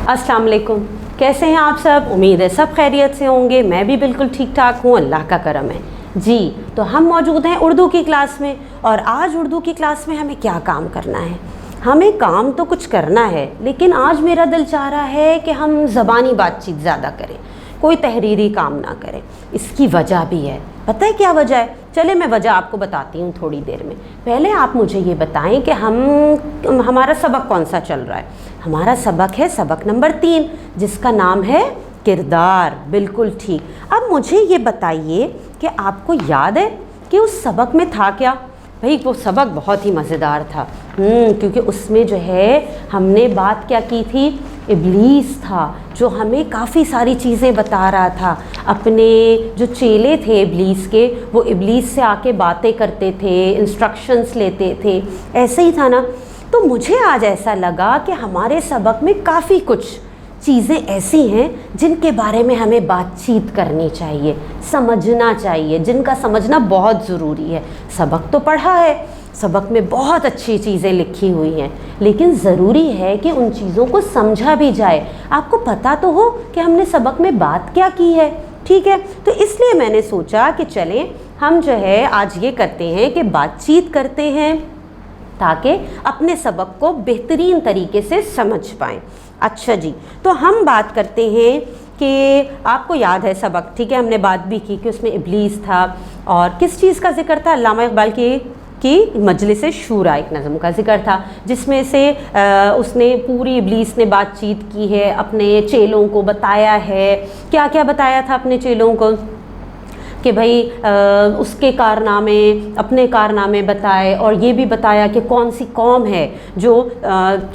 अस्सलाम वालेकुम। कैसे हैं आप सब? उम्मीद है सब खैरियत से होंगे। मैं भी बिल्कुल ठीक ठाक हूँ, अल्लाह का करम है जी। तो हम मौजूद हैं उर्दू की क्लास में, और आज उर्दू की क्लास में हमें क्या काम करना है? हमें काम तो कुछ करना है, लेकिन आज मेरा दिल चाह रहा है कि हम ज़बानी बातचीत ज़्यादा करें, कोई तहरीरी काम ना करें। इसकी वजह भी है, पता है क्या वजह है? चले मैं वजह आपको बताती हूँ थोड़ी देर में। पहले आप मुझे ये बताएं कि हमारा सबक कौन सा चल रहा है। हमारा सबक है सबक नंबर 3, जिसका नाम है किरदार। बिल्कुल ठीक। अब मुझे ये बताइए कि आपको याद है कि उस सबक में था क्या? भाई वो सबक बहुत ही मज़ेदार था, क्योंकि उसमें जो है हमने बात क्या की थी? इब्लीस था जो हमें काफ़ी सारी चीज़ें बता रहा था। अपने जो चेले थे इब्लीस के, वो इब्लीस से आके बातें करते थे, इंस्ट्रक्शंस लेते थे, ऐसे ही था ना। तो मुझे आज ऐसा लगा कि हमारे सबक में काफ़ी कुछ चीज़ें ऐसी हैं जिनके बारे में हमें बातचीत करनी चाहिए, समझना चाहिए, जिनका समझना बहुत ज़रूरी है। सबक तो पढ़ा है, सबक में बहुत अच्छी चीज़ें लिखी हुई हैं, लेकिन ज़रूरी है कि उन चीज़ों को समझा भी जाए। आपको पता तो हो कि हमने सबक में बात क्या की है, ठीक है? तो इसलिए मैंने सोचा कि चलें हम जो है आज ये करते हैं कि बातचीत करते हैं, ताकि अपने सबक को बेहतरीन तरीके से समझ पाएँ। अच्छा जी, तो हम बात करते हैं कि आपको याद है सबक, ठीक है? हमने बात भी की कि उसमें इब्लीस था, और किस चीज़ का जिक्र था? अल्लामा इकबाल की मजलिस शूरा एक नज़म का जिक्र था, जिसमें से उसने पूरी इब्लीस ने बातचीत की है, अपने चेलों को बताया है। क्या क्या बताया था अपने चेलों को? कि भाई उसके कारनामे, अपने कारनामे बताए, और ये भी बताया कि कौन सी कौम है जो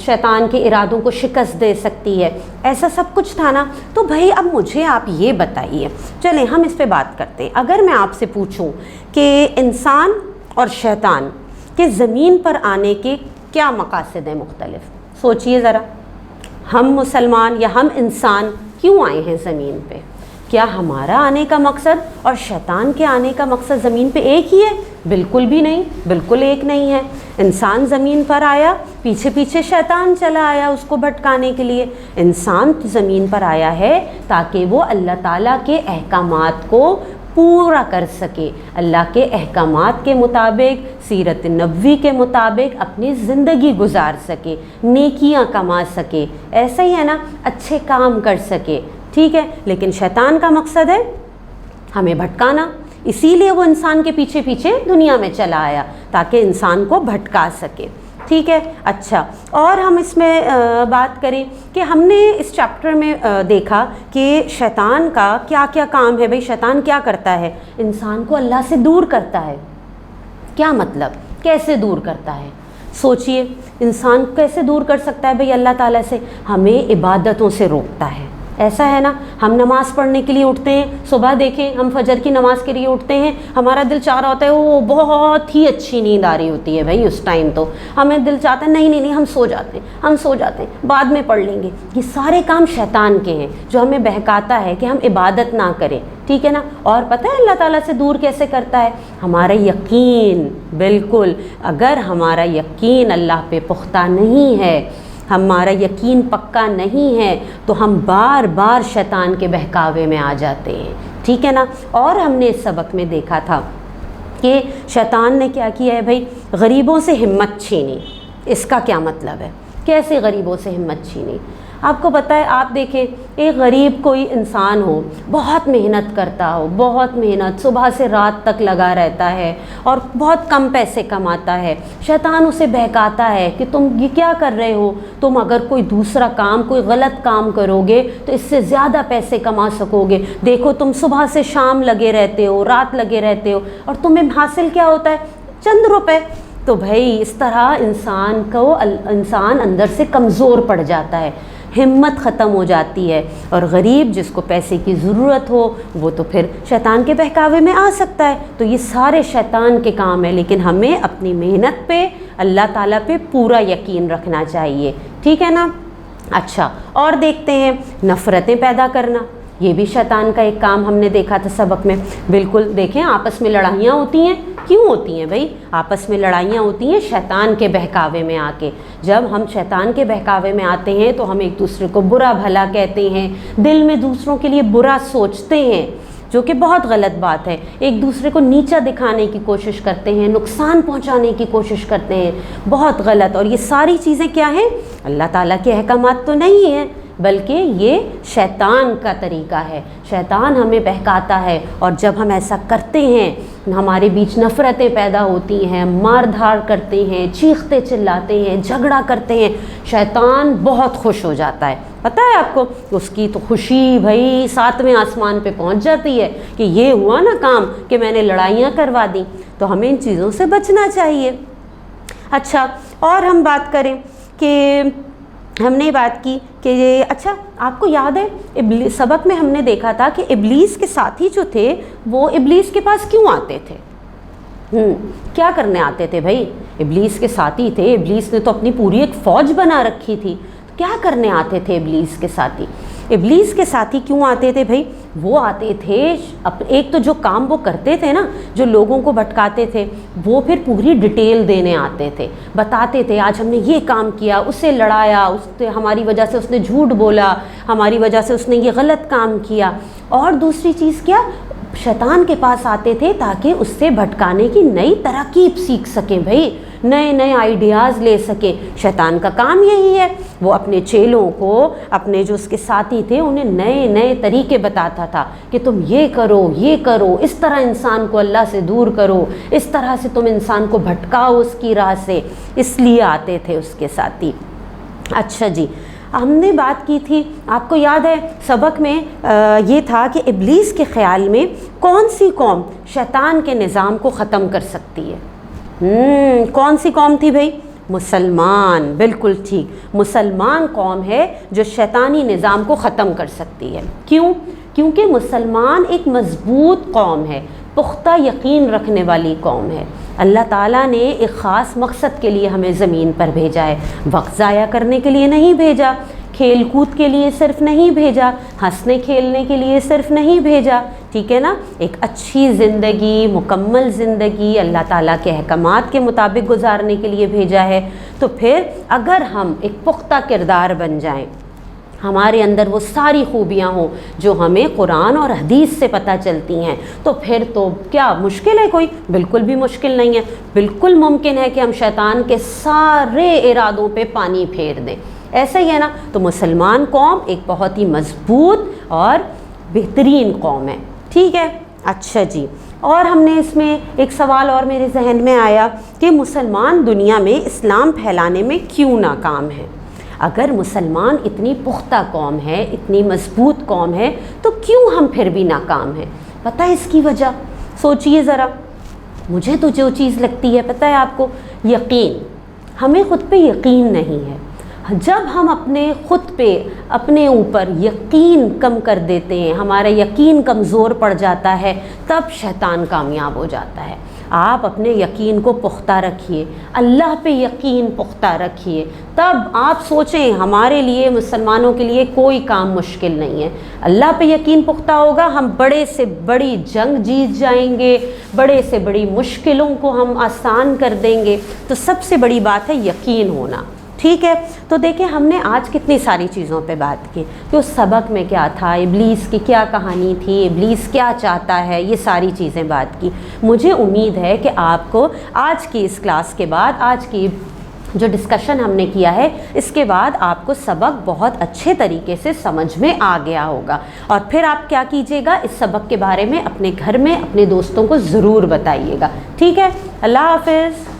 शैतान के इरादों को शिकस्त दे सकती है। ऐसा सब कुछ था ना। तो भाई अब मुझे आप ये बताइए, चलें हम इस पे बात करते हैं। अगर मैं आपसे पूछूं कि इंसान और शैतान के ज़मीन पर आने के क्या मकासद हैं मुख्तलिफ? सोचिए ज़रा। हम मुसलमान या हम इंसान क्यों आए हैं ज़मीन पे? क्या हमारा आने का मकसद और शैतान के आने का मकसद ज़मीन पे एक ही है? बिल्कुल भी नहीं, बिल्कुल एक नहीं है। इंसान ज़मीन पर आया, पीछे पीछे शैतान चला आया उसको भटकाने के लिए। इंसान ज़मीन पर आया है ताकि वो अल्लाह ताला के अहकामात को पूरा कर सके, अल्लाह के अहकामात के मुताबिक, सीरत नबवी के मुताबिक अपनी ज़िंदगी गुजार सके, नेकियां कमा सके, ऐसा ही है ना, अच्छे काम कर सके, ठीक है? लेकिन शैतान का मकसद है हमें भटकाना, इसीलिए वो इंसान के पीछे पीछे दुनिया में चला आया ताकि इंसान को भटका सके, ठीक है? अच्छा, और हम इसमें बात करें कि हमने इस चैप्टर में देखा कि शैतान का क्या क्या काम है। भाई शैतान क्या करता है? इंसान को अल्लाह से दूर करता है। क्या मतलब? कैसे दूर करता है? सोचिए, इंसान कैसे दूर कर सकता है भाई अल्लाह ताला से? हमें इबादतों से रोकता है, ऐसा है ना। हम नमाज़ पढ़ने के लिए उठते हैं, सुबह देखें हम फजर की नमाज़ के लिए उठते हैं, हमारा दिल चाह रहा होता है, वो बहुत ही अच्छी नींद आ रही होती है भाई उस टाइम, तो हमें दिल चाहता है नहीं हम सो जाते हैं, हम सो जाते हैं, बाद में पढ़ लेंगे। ये सारे काम शैतान के हैं जो हमें बहकाता है कि हम इबादत ना करें, ठीक है ना। और पता है अल्लाह ताला से दूर कैसे करता है? हमारा यकीन, बिल्कुल, अगर हमारा यकीन अल्लाह पे पुख्ता नहीं है, हमारा यकीन पक्का नहीं है, तो हम बार बार शैतान के बहकावे में आ जाते हैं, ठीक है ना। और हमने इस सबक में देखा था कि शैतान ने क्या किया है भाई? गरीबों से हिम्मत छीनी। इसका क्या मतलब है? कैसे गरीबों से हिम्मत छीनी? आपको पता है, आप देखें, एक गरीब कोई इंसान हो, बहुत मेहनत करता हो, बहुत मेहनत, सुबह से रात तक लगा रहता है और बहुत कम पैसे कमाता है। शैतान उसे बहकाता है कि तुम ये क्या कर रहे हो, तुम अगर कोई दूसरा काम, कोई गलत काम करोगे तो इससे ज़्यादा पैसे कमा सकोगे। देखो तुम सुबह से शाम लगे रहते हो, रात लगे रहते हो, और तुम्हें हासिल क्या होता है? चंद रुपए। तो भाई इस तरह इंसान अंदर से कमज़ोर पड़ जाता है, हिम्मत ख़त्म हो जाती है, और गरीब जिसको पैसे की ज़रूरत हो वो तो फिर शैतान के बहकावे में आ सकता है। तो ये सारे शैतान के काम है, लेकिन हमें अपनी मेहनत पे, अल्लाह ताला पे पूरा यकीन रखना चाहिए, ठीक है ना। अच्छा, और देखते हैं नफ़रतें पैदा करना। ये भी शैतान का एक काम हमने देखा था सबक में। बिल्कुल, देखें आपस में लड़ाइयाँ होती हैं, کیوں ہوتی ہیں بھائی؟ آپس میں لڑائیاں ہوتی ہیں شیطان کے بہکاوے میں آ کے. جب ہم شیطان کے بہکاوے میں آتے ہیں تو ہم ایک دوسرے کو برا بھلا کہتے ہیں، دل میں دوسروں کے لیے برا سوچتے ہیں، جو کہ بہت غلط بات ہے. ایک دوسرے کو نیچا دکھانے کی کوشش کرتے ہیں، نقصان پہنچانے کی کوشش کرتے ہیں، بہت غلط. اور یہ ساری چیزیں کیا ہیں؟ اللہ تعالیٰ کے احکامات تو نہیں ہیں، بلکہ یہ شیطان کا طریقہ ہے. شیطان ہمیں بہکاتا ہے، اور جب ہم ایسا کرتے ہیں ہمارے بیچ نفرتیں پیدا ہوتی ہیں، مار دھاڑ کرتے ہیں، چیختے چلاتے ہیں، جھگڑا کرتے ہیں. شیطان بہت خوش ہو جاتا ہے. پتہ ہے آپ کو اس کی تو خوشی بھائی 7ویں آسمان پہ پہنچ جاتی ہے کہ یہ ہوا نا کام کہ میں نے لڑائیاں کروا دیں. تو ہمیں ان چیزوں سے بچنا چاہیے. اچھا، اور ہم بات کریں کہ ہم نے بات کی کہ اچھا آپ کو یاد ہے سبق میں ہم نے دیکھا تھا کہ ابلیس کے ساتھی جو تھے وہ ابلیس کے پاس کیوں آتے تھے؟ کیا کرنے آتے تھے بھائی؟ ابلیس کے ساتھی تھے، ابلیس نے تو اپنی پوری ایک فوج بنا رکھی تھی. کیا کرنے آتے تھے ابلیس کے ساتھی؟ ابلیس کے ساتھی کیوں آتے تھے بھائی؟ وہ آتے تھے ایک تو جو کام وہ کرتے تھے نا، جو لوگوں کو بھٹکاتے تھے، وہ پھر پوری ڈیٹیل دینے آتے تھے، بتاتے تھے آج ہم نے یہ کام کیا، اسے لڑایا، ہماری وجہ سے اس نے جھوٹ بولا، ہماری وجہ سے اس نے یہ غلط کام کیا. اور دوسری چیز کیا؟ شیطان کے پاس آتے تھے تاکہ اس سے بھٹکانے کی نئی تراکیب سیکھ سکیں بھائی، نئے نئے آئیڈیاز لے سکیں. شیطان کا کام یہی ہے، وہ اپنے چیلوں کو، اپنے جو اس کے ساتھی تھے انہیں نئے نئے طریقے بتاتا تھا کہ تم یہ کرو، اس طرح انسان کو اللہ سے دور کرو، اس طرح سے تم انسان کو بھٹکاؤ اس کی راہ سے. اس لیے آتے تھے اس کے ساتھی. اچھا جی، ہم نے بات کی تھی، آپ کو یاد ہے سبق میں یہ تھا کہ ابلیس کے خیال میں کون سی قوم شیطان کے نظام کو ختم کر سکتی ہے؟ کون سی قوم تھی بھائی؟ مسلمان. بالکل ٹھیک، مسلمان قوم ہے جو شیطانی نظام کو ختم کر سکتی ہے. کیوں؟ کیونکہ مسلمان ایک مضبوط قوم ہے، پختہ یقین رکھنے والی قوم ہے. اللہ تعالیٰ نے ایک خاص مقصد کے لیے ہمیں زمین پر بھیجا ہے، وقت ضائع کرنے کے لیے نہیں بھیجا، کھیل کود کے لیے صرف نہیں بھیجا، ہنسنے کھیلنے کے لیے صرف نہیں بھیجا. ٹھیک ہے نا؟ ایک اچھی زندگی، مکمل زندگی اللہ تعالیٰ کے احکامات کے مطابق گزارنے کے لیے بھیجا ہے. تو پھر اگر ہم ایک پختہ کردار بن جائیں، ہمارے اندر وہ ساری خوبیاں ہوں جو ہمیں قرآن اور حدیث سے پتہ چلتی ہیں، تو پھر تو کیا مشکل ہے کوئی؟ بالکل بھی مشکل نہیں ہے. بالکل ممکن ہے کہ ہم شیطان کے سارے ارادوں پہ پانی پھیر دیں. ایسا ہی ہے نا؟ تو مسلمان قوم ایک بہت ہی مضبوط اور بہترین قوم ہے. ٹھیک ہے. اچھا جی، اور ہم نے اس میں ایک سوال اور میرے ذہن میں آیا کہ مسلمان دنیا میں اسلام پھیلانے میں کیوں ناکام ہیں؟ اگر مسلمان اتنی پختہ قوم ہے، اتنی مضبوط قوم ہے، تو کیوں ہم پھر بھی ناکام ہیں؟ پتہ ہے اس کی وجہ؟ سوچئے ذرا. مجھے تو جو چیز لگتی ہے پتہ ہے آپ کو، یقین. ہمیں خود پہ یقین نہیں ہے. جب ہم اپنے اوپر یقین کم کر دیتے ہیں، ہمارا یقین کمزور پڑ جاتا ہے، تب شیطان کامیاب ہو جاتا ہے. آپ اپنے یقین کو پختہ رکھیے، اللہ پہ یقین پختہ رکھیے، تب آپ سوچیں ہمارے لیے، مسلمانوں کے لیے کوئی کام مشکل نہیں ہے. اللہ پہ یقین پختہ ہوگا، ہم بڑے سے بڑی جنگ جیت جائیں گے، بڑے سے بڑی مشکلوں کو ہم آسان کر دیں گے. تو سب سے بڑی بات ہے یقین ہونا. ٹھیک ہے. تو دیکھیں ہم نے آج کتنی ساری چیزوں پہ بات کی کہ اس سبق میں کیا تھا، ابلیس کی کیا کہانی تھی، ابلیس کیا چاہتا ہے، یہ ساری چیزیں بات کی. مجھے امید ہے کہ آپ کو آج کی اس کلاس کے بعد، آج کی جو ڈسکشن ہم نے کیا ہے، اس کے بعد آپ کو سبق بہت اچھے طریقے سے سمجھ میں آ گیا ہوگا. اور پھر آپ کیا کیجیے گا، اس سبق کے بارے میں اپنے گھر میں اپنے دوستوں کو ضرور بتائیے گا. ٹھیک ہے. اللہ حافظ.